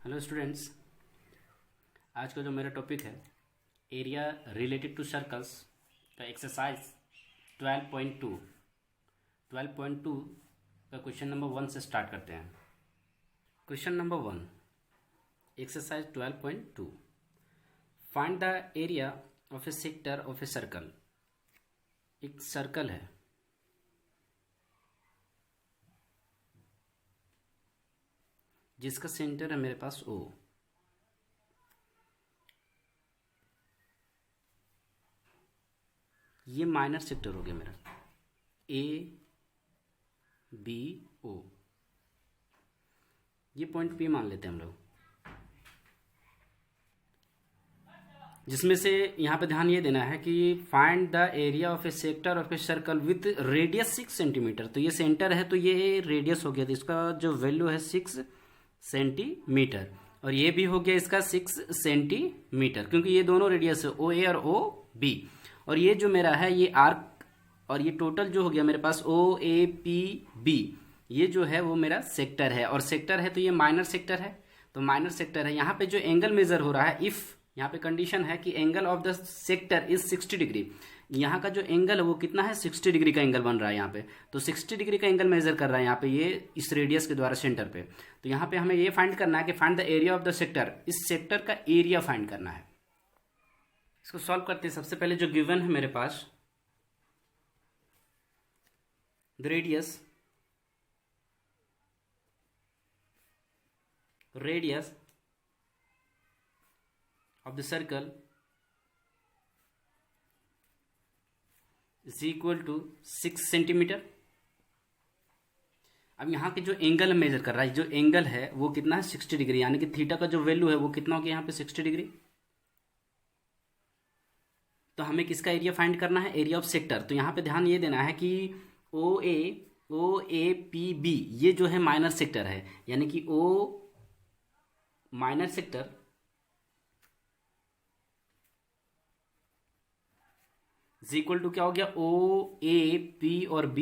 Hello students, आज का जो मेरा टॉपिक है एरिया रिलेटेड टू सर्कल्स का एक्सरसाइज 12.2 का क्वेश्चन नंबर 1 से स्टार्ट करते हैं। Question number 1, exercise 12.2, find the area of A sector of a circle. एक सर्कल है, जिसका सेंटर है मेरे पास O। ये माइनर सेक्टर हो गया मेरा ABO। ये पॉइंट P मान लेते हैं हम लोग, जिसमें से यहाँ पे ध्यान ये देना है कि find the area of A sector of a circle with radius 6 centimetre. तो ये सेंटर है तो ये रेडियस हो गया, तो इसका जो वैल्यू है 6 सेंटीमीटर, और ये भी हो गया इसका 6 सेंटीमीटर, क्योंकि ये दोनों रेडियस है OA और OB। और ये जो मेरा है ये आर्क, और ये टोटल जो हो गया मेरे पास OAPB, ये जो है वो मेरा सेक्टर है, और सेक्टर है तो ये माइनर सेक्टर है। तो माइनर सेक्टर है, यहाँ पे जो एंगल मेजर हो रहा है, इफ यहाँ पे कंडीशन है कि angle of the sector is 60 degree, यहाँ का जो एंगल है वो कितना है 60 डिग्री का एंगल बन रहा है यहाँ पे। तो 60 डिग्री का एंगल मेजर कर रहा है यहाँ पे ये इस रेडियस के द्वारा सेंटर पे। तो यहाँ पे हमें ये फाइंड करना है कि find the area of the sector, इस सेक्टर का एरिया फाइंड करना है। इसको सॉल्व करते हैं। सबसे पहले जो गिवन है मेरे पास, the radius of the circle is equal to 6 centimetre. अब यहाँ के जो एंगल मेजर कर रहा है, जो एंगल है वो कितना है 60 डिग्री, यानी कि थीटा का जो वैल्यू है वो कितना हो गया यहाँ पे 60 डिग्री। तो हमें किसका एरिया फाइंड करना है, एरिया ऑफ सेक्टर। तो यहाँ पे ध्यान ये देना है कि OAPB ये जो है माइनर सेक्टर है, यानी कि O minor sector is equal to क्या हो गया OAP और B,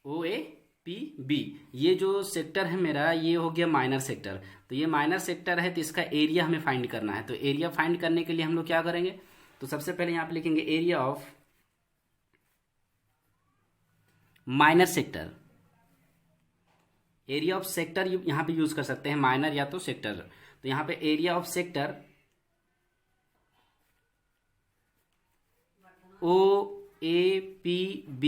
OAPB। ये जो सेक्टर है मेरा ये हो गया माइनर सेक्टर। तो ये माइनर सेक्टर है तो इसका एरिया हमें फाइंड करना है। तो एरिया फाइंड करने के लिए हम लोग क्या करेंगे, तो सबसे पहले यहां पे लिखेंगे area of minor sector. Area of sector यहां पे यूज कर सकते हैं, माइनर या तो सेक्टर। तो यहां पे area of sector OAPB।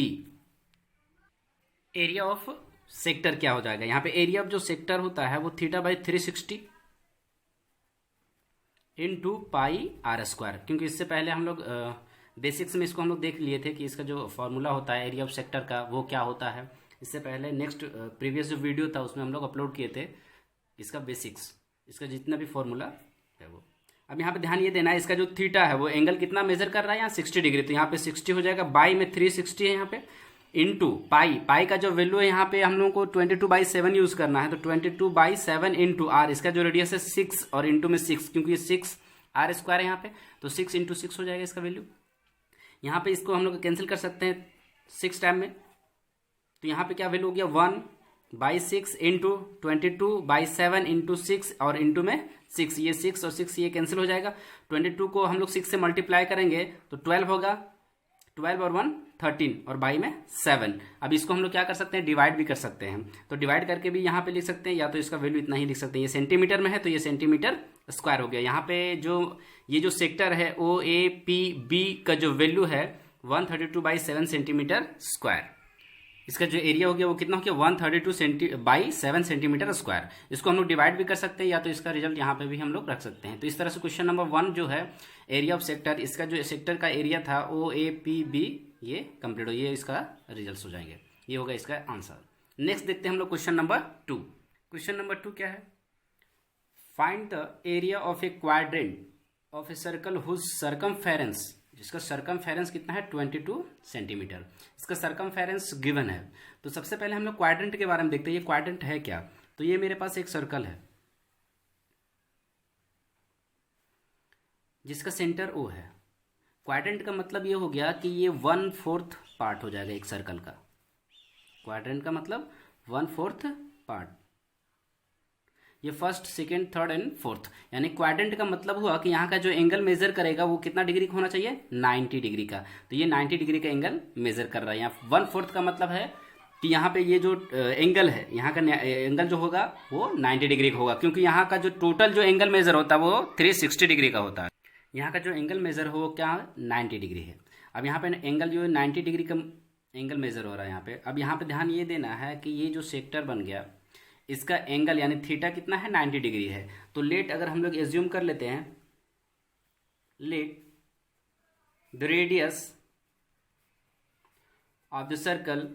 Area of sector क्या हो जाएगा, यहाँ पे एरिया ऑफ जो सेक्टर होता है वो θ/360 इंटू πr²। क्योंकि इससे पहले हम लोग बेसिक्स में इसको हम लोग देख लिए थे कि इसका जो फॉर्मूला होता है एरिया ऑफ सेक्टर का वो क्या होता है। इससे पहले नेक्स्ट प्रीवियस जो वीडियो था उसमें हम लोग अपलोड किए थे इसका बेसिक्स, इसका जितना भी फॉर्मूला है वो। अब यहाँ पे ध्यान ये देना है, इसका जो थीटा है वो एंगल कितना मेजर कर रहा है यहाँ 60 डिग्री। तो यहाँ पे 60 हो जाएगा, बाई में 360 है यहाँ पे, इंटू पाई का जो वैल्यू है यहाँ पे हम लोगों को 22/7 यूज करना है। तो 22/7 इंटू आर, इसका जो रेडियस है 6 और इंटू में 6, क्योंकि ये 6r² है यहाँ पे। तो 6 इंटू 6 हो जाएगा इसका वैल्यू। यहाँ पे इसको हम लोग कैंसिल कर सकते हैं 6 टाइम में। तो यहाँ पे क्या वैल्यू हो गया 1/6 इंटू 22/7 इंटू 6 और इंटू में 6, ये 6 और 6 ये कैंसिल हो जाएगा। 22 को हम लोग 6 से मल्टीप्लाई करेंगे तो 12 होगा, 12 और 1 13 और बाई में 7। अब इसको हम लोग क्या कर सकते हैं, डिवाइड भी कर सकते हैं। तो डिवाइड करके भी यहाँ पे लिख सकते हैं, या तो इसका वैल्यू इतना ही लिख सकते हैं। ये सेंटीमीटर में है तो ये सेंटीमीटर स्क्वायर हो गया। यहाँ पे जो ये जो सेक्टर है OAPB का जो वैल्यू है 132/7 सेंटीमीटर स्क्वायर। इसका जो एरिया हो गया वो कितना हो गया 132/7 सेंटीमीटर स्क्वायर। इसको हम लोग डिवाइड भी कर सकते हैं, या तो इसका रिजल्ट यहाँ पे भी हम लोग रख सकते हैं। तो इस तरह से क्वेश्चन नंबर 1 जो है एरिया ऑफ सेक्टर, इसका जो सेक्टर का एरिया था OAPB ये कंप्लीट हो, ये इसका रिजल्ट हो जाएंगे, ये होगा इसका आंसर। नेक्स्ट देखते हैं हम लोग क्वेश्चन नंबर 2। क्वेश्चन नंबर 2 क्या है, find the area of a quadrant of a circle whose circumference, जिसका सर्कमफेरेंस कितना है 22 सेंटीमीटर। इसका सर्कमफेरेंस गिवन है। तो सबसे पहले हम लोग क्वाड्रेंट के बारे में देखते हैं, ये क्वाड्रेंट है क्या। तो ये मेरे पास एक सर्कल है जिसका सेंटर O है। क्वाड्रेंट का मतलब ये हो गया कि ये 1/4 पार्ट हो जाएगा एक सर्कल का। क्वाड्रेंट का मतलब 1/4 पार्ट। ये first, second, third and fourth, यानी क्वाड्रेंट का मतलब हुआ कि यहाँ का जो एंगल मेजर करेगा वो कितना डिग्री का होना चाहिए, 90 डिग्री का। तो ये 90 डिग्री का एंगल मेजर कर रहा है। यहाँ 1/4 का मतलब है कि यहाँ पे ये जो एंगल है, यहाँ का एंगल जो होगा वो 90 डिग्री का होगा, क्योंकि यहाँ का जो टोटल जो एंगल मेजर होता है वो 360 डिग्री का होता है। यहाँ का जो एंगल मेजर हो वो क्या 90 डिग्री है। अब यहाँ पे एंगल जो है 90 डिग्री का एंगल मेजर हो रहा है यहाँ पे। अब यहाँ पे ध्यान ये देना है कि ये जो सेक्टर बन गया, इसका एंगल यानी थीटा कितना है, 90 डिग्री है। तो लेट अगर हम लोग एज्यूम कर लेते हैं, let the radius of the circle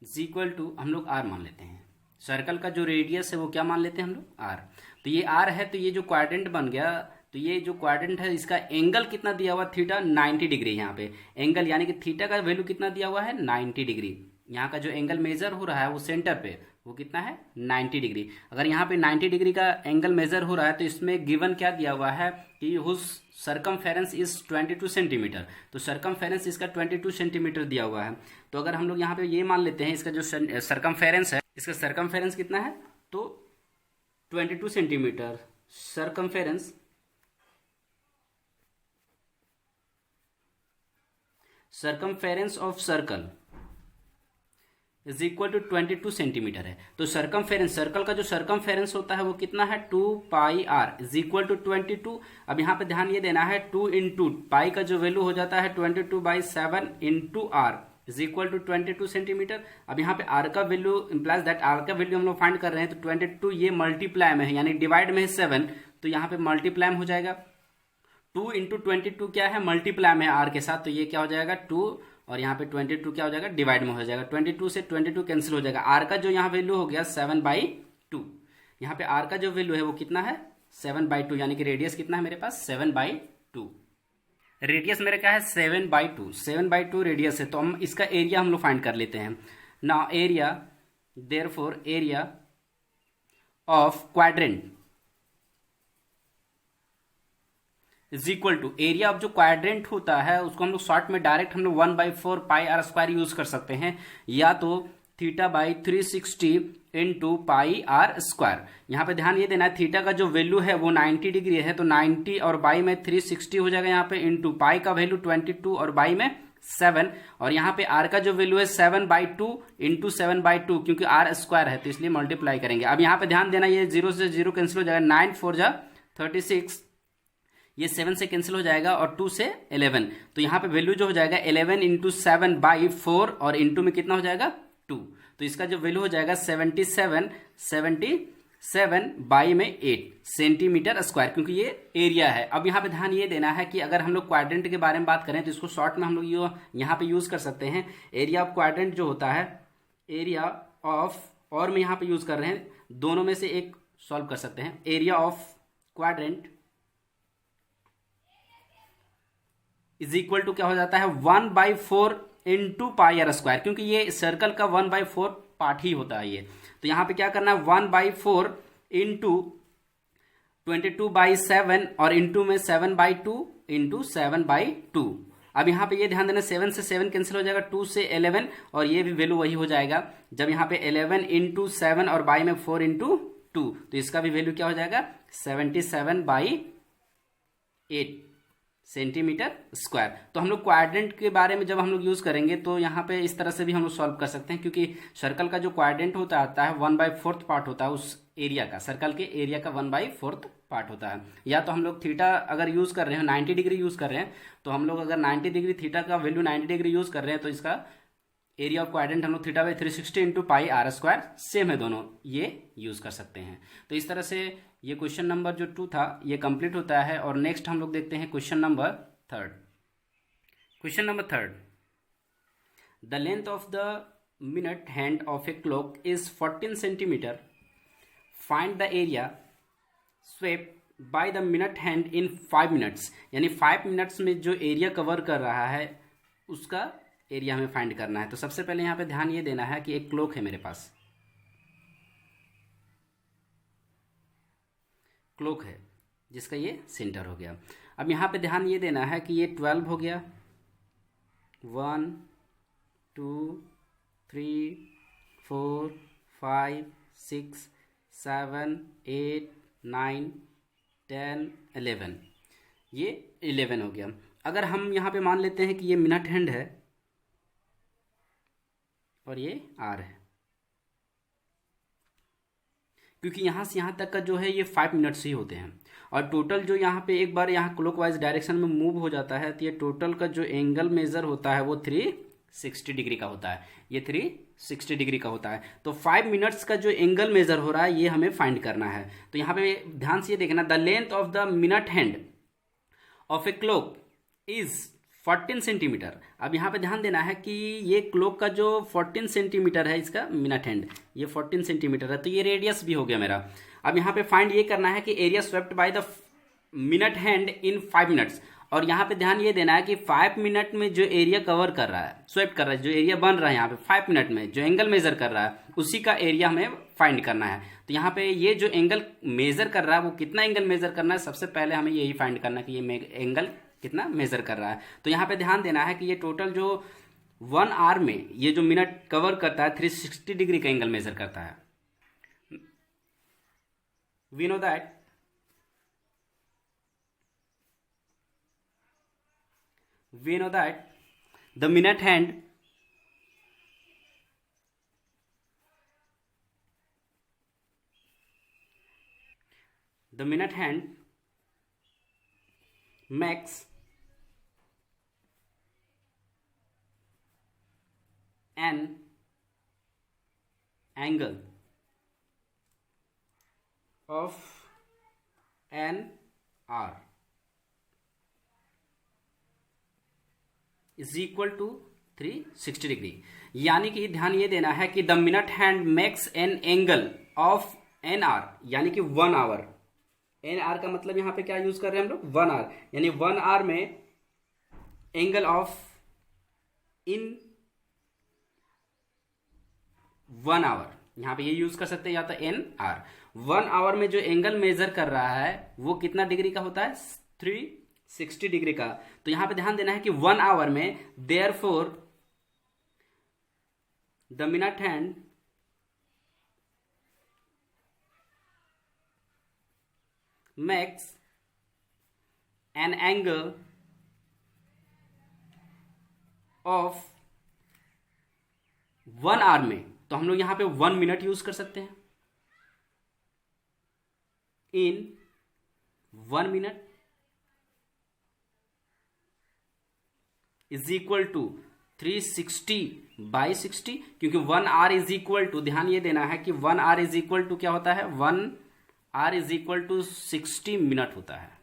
is equal to, हम लोग आर मान लेते हैं। सर्कल का जो रेडियस है वो क्या मान लेते हैं हम लोग, आर। तो ये आर है, तो ये जो क्वाड्रेंट बन गया, तो ये जो क्वाड्रेंट है इसका एंगल कितना दिया हुआ, थीटा 90 डिग्री। यहाँ पे एंगल यानी कि थीटा का वैल्यू कितना दिया हुआ है, 90 डिग्री। यहाँ का जो एंगल मेजर हो रहा है वो सेंटर पे वो कितना है, 90 डिग्री। अगर यहाँ पे 90 डिग्री का एंगल मेजर हो रहा है तो इसमें गिवन क्या दिया हुआ है कि हुज सर्कमफेरेंस इज 22 सेंटीमीटर। तो सर्कमफेरेंस इसका 22 सेंटीमीटर दिया हुआ है। तो अगर हम लोग यहाँ पे ये मान लेते हैं इसका जो सर्कमफेरेंस है, इसका सर्कमफेरेंस कितना है, तो 22 centimetre. Circumference circumference of circle is equal to 22 centimetre है। तो सर्कमफेरेंस, सर्कल का जो सर्कमफेरेंस होता है वो कितना है, 2 पाई आर इज इक्वल टू 22। अब यहाँ पे ध्यान ये देना है 2 इंटू पाई का जो वैल्यू हो जाता है 22/7 into r is equal to 22 centimetre. अब यहाँ पे आर का वैल्यू इम्प्लाइज दैट, आर का वैल्यू हम लोग फाइंड कर रहे हैं, तो 22 ये मल्टीप्लाई में है यानी डिवाइड में है 7, तो यहाँ पे मल्टीप्लाई हो जाएगा। 2 इंटू 22 क्या है, मल्टीप्लाई में आर के साथ, तो ये क्या हो जाएगा 2, और यहाँ पे 22 क्या हो जाएगा, डिवाइड में हो जाएगा। 22 से 22 कैंसिल हो जाएगा। आर का जो यहाँ वैल्यू हो गया 7/2। यहाँ पे आर का जो वैल्यू है वो कितना है, 7/2, यानी कि रेडियस कितना है मेरे पास, 7/2। रेडियस मेरे क्या है, 7/2। 7/2 रेडियस है, तो हम इसका एरिया हम लोग फाइंड कर लेते हैं ना। Area, therefore area of quadrant is equal to, area of जो क्वाड्रेंट होता है उसको हम लोग शॉर्ट में डायरेक्ट हम लोग 1/4 पाई आर स्क्वायर यूज कर सकते हैं, या तो θ/360 इंटू पाई आर स्क्वायर। यहाँ पे ध्यान ये देना है थीटा का जो वैल्यू है वो 90 डिग्री है, तो 90 और बाई में 360 हो जाएगा यहाँ पे, इंटू पाई का वैल्यू 22 और बाई में 7, और यहाँ पे आर का जो वैल्यू है 7/2 इंटू 7/2, क्योंकि आर स्क्वायर है तो इसलिए मल्टीप्लाई करेंगे। अब यहाँ पे ध्यान देना, ये 0 से 0 कैंसिल हो जाएगा, 9 4 जा 36, ये 7 से कैंसिल हो जाएगा, और 2 से 11, तो यहाँ पे वैल्यू जो हो जाएगा 11 इंटू 7/4, और इंटू में कितना हो जाएगा 2, तो इसका जो वैल्यू हो जाएगा 77/8 सेंटीमीटर स्क्वायर, क्योंकि ये एरिया है। अब यहाँ पे ध्यान ये देना है कि अगर हम लोग क्वाड्रेंट के बारे में बात करें तो इसको शॉर्ट में हम लोग यहाँ पे यूज कर सकते हैं। एरिया ऑफ क्वाड्रेंट जो होता है, एरिया ऑफ, और में यहाँ पे यूज कर रहे हैं, दोनों में से एक सॉल्व कर सकते हैं। Area of quadrant is equal to क्या हो जाता है, 1/4 इंटू पाई आर स्क्वायर, क्योंकि ये सर्कल का 1/4 पार्ट ही होता है ये। तो यहाँ पे क्या करना है, 1/4 इंटू 22/7, और इंटू में 7/2 इंटू 7/2। अब यहाँ पे ये ध्यान देना, 7 से 7 कैंसिल हो जाएगा, 2 से 11, और ये भी वैल्यू वही हो जाएगा। जब यहाँ पे 11 इंटू 7 और बाई में 4 इंटू 2, तो इसका भी वैल्यू क्या हो जाएगा, 77/8 सेंटीमीटर स्क्वायर। तो हम लोग क्वाड्रेंट के बारे में जब हम लोग यूज करेंगे तो यहाँ पे इस तरह से भी हम लोग सॉल्व कर सकते हैं, क्योंकि सर्कल का जो क्वाड्रेंट होता है 1/4 पार्ट होता है उस एरिया का, सर्कल के एरिया का 1/4 पार्ट होता है। या तो हम लोग थीटा अगर यूज कर रहे हैं, 90 डिग्री यूज कर रहे हैं, तो हम लोग अगर 90 डिग्री थीटा का वैल्यू 90 डिग्री यूज कर रहे हैं, तो इसका एरिया ऑफ क्वाड्रेंट हम लोग θ/360 into pi r square, same है दोनों, ये यूज कर सकते हैं। तो इस तरह से ये क्वेश्चन नंबर जो 2 था ये कंप्लीट होता है। और नेक्स्ट हम लोग देखते हैं question number 3। Question number 3, the length of the minute hand of a clock is 14 centimetre, find the area swept by the minute hand in 5 minutes, यानी 5 मिनट्स में जो एरिया कवर कर रहा है उसका एरिया हमें फाइंड करना है। तो सबसे पहले यहाँ पे ध्यान ये देना है कि एक क्लॉक है मेरे पास, क्लॉक है जिसका ये सेंटर हो गया। अब यहाँ पे ध्यान ये देना है कि ये 12 हो गया, 1 2 3 4 5 6 7 8 9 10 11, ये 11 हो गया। अगर हम यहाँ पे मान लेते हैं कि ये मिनट हैंड है और ये आर है, क्योंकि यहाँ से यहाँ तक का जो है ये 5 मिनट्स ही होते हैं, और टोटल जो यहाँ पे एक बार यहाँ क्लॉकवाइज डायरेक्शन में मूव हो जाता है तो ये टोटल का जो एंगल मेजर होता है वो 360 डिग्री का होता है, ये 360 डिग्री का होता है। तो 5 मिनट्स का जो एंगल मेजर हो रहा है ये हमें फाइंड करना है। तो यहाँ पे ध्यान से ये देखना, the length of the minute hand of a clock is 14 centimetre. अब यहाँ पे ध्यान देना है कि ये क्लॉक का जो 14 सेंटीमीटर है इसका मिनट हैंड, ये 14 सेंटीमीटर है, तो ये रेडियस भी हो गया मेरा। अब यहाँ पे फाइंड ये करना है कि area swept by the minute hand in 5 minutes, और यहाँ पे ध्यान ये देना है कि 5 मिनट में जो एरिया कवर कर रहा है, स्वेप्ट कर रहा है, जो एरिया बन रहा है यहाँ पे 5 मिनट में जो एंगल मेजर कर रहा है उसी का एरिया हमें फाइंड करना है। तो यहाँ पे ये जो एंगल मेजर कर रहा है वो कितना एंगल मेजर करना है, सबसे पहले हमें यही फाइंड करना है कि ये एंगल कितना मेजर कर रहा है। तो यहाँ पे ध्यान देना है कि ये टोटल जो 1 आवर में ये जो मिनट कवर करता है 360 डिग्री का एंगल मेजर करता है। We know that the minute hand makes an angle of an hour is equal to 360 degree. यानी कि ध्यान ये देना है कि the minute hand makes an angle of an hour, यानी कि 1 आवर। एन आर का मतलब यहां पे क्या यूज कर रहे हैं हम लोग, 1 आवर, यानी 1 आवर में एंगल ऑफ इन 1 आवर, यहां पे ये यूज कर सकते हैं या तो एन आर। 1 आवर में जो एंगल मेजर कर रहा है वो कितना डिग्री का होता है, 360 डिग्री का। तो यहां पे ध्यान देना है कि 1 आवर में therefore the minute hand makes an angle of 1 hour में, तो हम लोग यहां पे 1 मिनट यूज कर सकते हैं। In 1 minute is equal to 360 by 60, क्योंकि 1 आवर इज इक्वल टू, ध्यान ये देना है कि 1 आवर इज इक्वल टू क्या होता है, 1 hour is equal to 60 minute होता है।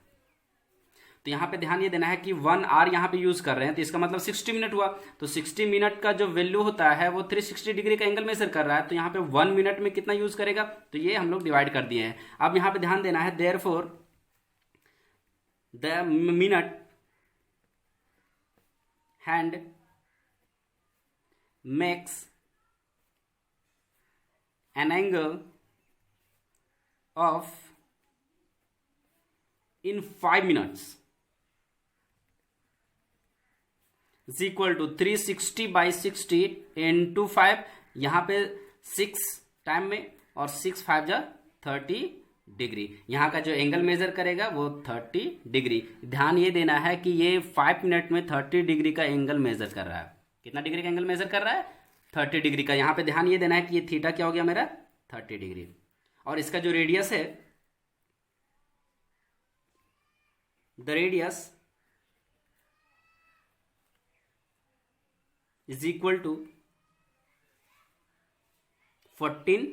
तो यहां पे ध्यान ये देना है कि 1 आर यहां पे यूज कर रहे हैं तो इसका मतलब 60 मिनट हुआ। तो 60 मिनट का जो वैल्यू होता है वो 360 डिग्री का एंगल मेजर कर रहा है, तो यहां पे 1 मिनट में कितना यूज करेगा, तो ये हम लोग डिवाइड कर दिए हैं। अब यहां पे ध्यान देना है therefore the minute hand makes an angle of in 5 minutes is equal to 360 by 60 into 5, यहां पे 6 टाइम में और 6 5 जा 30 डिग्री, यहां का जो एंगल मेजर करेगा वो 30 डिग्री। ध्यान ये देना है कि ये 5 मिनट में 30 डिग्री का एंगल मेजर कर रहा है। कितना डिग्री का एंगल मेजर कर रहा है, 30 डिग्री का। यहां पे ध्यान ये देना है कि ये थीटा क्या हो गया मेरा, 30 डिग्री, और इसका जो रेडियस है, the radius is equal to 14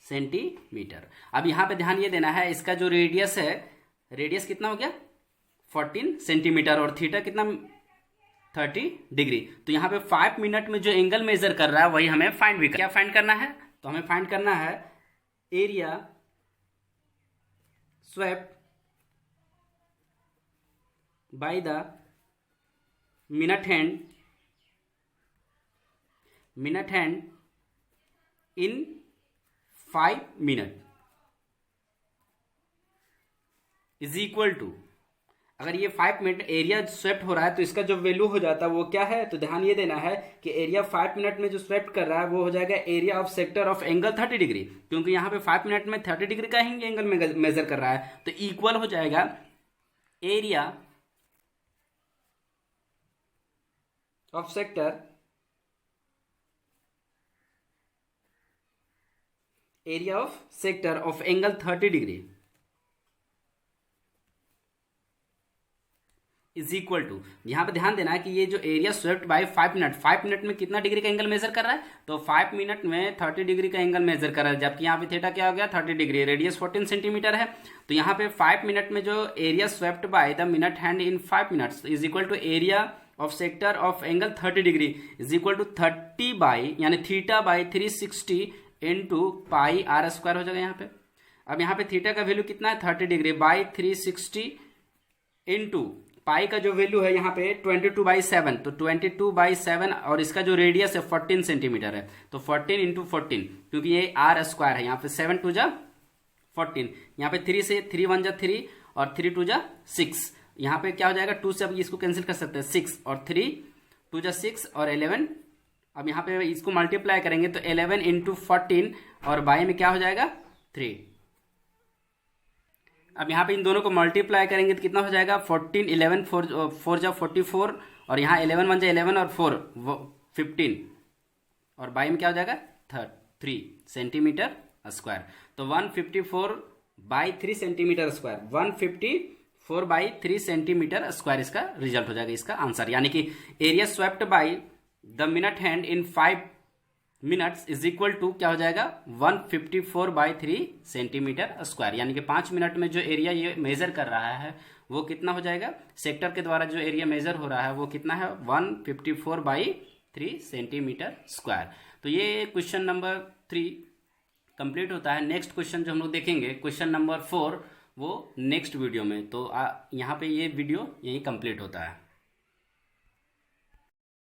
centimetre. अब यहां पे ध्यान ये देना है, इसका जो रेडियस है, रेडियस कितना हो गया 14 सेंटीमीटर, और थीटा कितना 30 डिग्री। तो यहां पे 5 मिनट में जो एंगल मेजर कर रहा है वही हमें फाइंड भी क्या फाइंड करना है, तो हमें फाइंड करना है area swept by the minute hand in 5 minute is equal to, अगर ये 5 मिनट एरिया स्वेप्ट हो रहा है तो इसका जो वैल्यू हो जाता है वो क्या है, तो ध्यान ये देना है कि एरिया 5 मिनट में जो स्वेप्ट कर रहा है वो हो जाएगा area of sector of angle 30 degree, क्योंकि यहाँ पे 5 मिनट में 30 डिग्री का ही एंगल मेजर कर रहा है, तो इक्वल हो जाएगा area of sector of angle 30 degree is equal to, यहाँ पे ध्यान देना है कि ये जो एरिया स्वेप्ट बाय 5 मिनट में कितना डिग्री का एंगल मेजर कर रहा है, तो 5 मिनट में 30 डिग्री का एंगल मेजर कर रहा है, जबकि यहाँ पे थीटा क्या हो गया 30 डिग्री, रेडियस 14 सेंटीमीटर है, तो यहाँ पे 5 मिनट में जो area swept by the minute hand in 5 minutes is equal to area of sector of angle 30 degree is equal to 30 by यानी theta by 360 into pi r square हो जाएगा यहाँ पे। अब यहाँ पे थीटा का वैल्यू कितना है 30 डिग्री बाई 360 इंटू पाई का जो वैल्यू है यहाँ पे 22/7, तो 22/7 और इसका जो रेडियस है 14 सेंटीमीटर है, तो 14 इंटू 14 क्योंकि ये आर स्क्वायर है, यहाँ पे 7 2 जा 14, यहाँ पे 3 से 3 1 जा 3 और 3 2 जा 6, यहाँ पे क्या हो जाएगा 2 से अब इसको कैंसिल कर सकते हैं 6 और 3 2 जा 6 और 11, अब यहाँ पे इसको मल्टीप्लाई करेंगे तो 11 इंटू 14 और बाई में क्या हो जाएगा 3। अब यहाँ पे इन दोनों को मल्टीप्लाई करेंगे तो कितना हो जाएगा 14 11 4 जा 44 और यहाँ 11 1 जा 11 और 4 15 और बाई में क्या हो जाएगा 3 सेंटीमीटर स्क्वायर, तो 154 by 3 centimetre square, 154 by 3 centimetre square इसका रिजल्ट हो जाएगा, इसका आंसर, यानी कि area swept by the minute hand in 5 minutes is equal to क्या हो जाएगा 154 बाई 3 सेंटीमीटर स्क्वायर, यानी कि 5 मिनट में जो एरिया ये मेजर कर रहा है वो कितना हो जाएगा, सेक्टर के द्वारा जो एरिया मेजर हो रहा है वो कितना है 154 बाई 3 सेंटीमीटर स्क्वायर। तो ये क्वेश्चन नंबर 3 कंप्लीट होता है। नेक्स्ट क्वेश्चन जो हम लोग देखेंगे क्वेश्चन नंबर 4 वो नेक्स्ट वीडियो में, तो यहाँ पे ये वीडियो यही कंप्लीट होता है।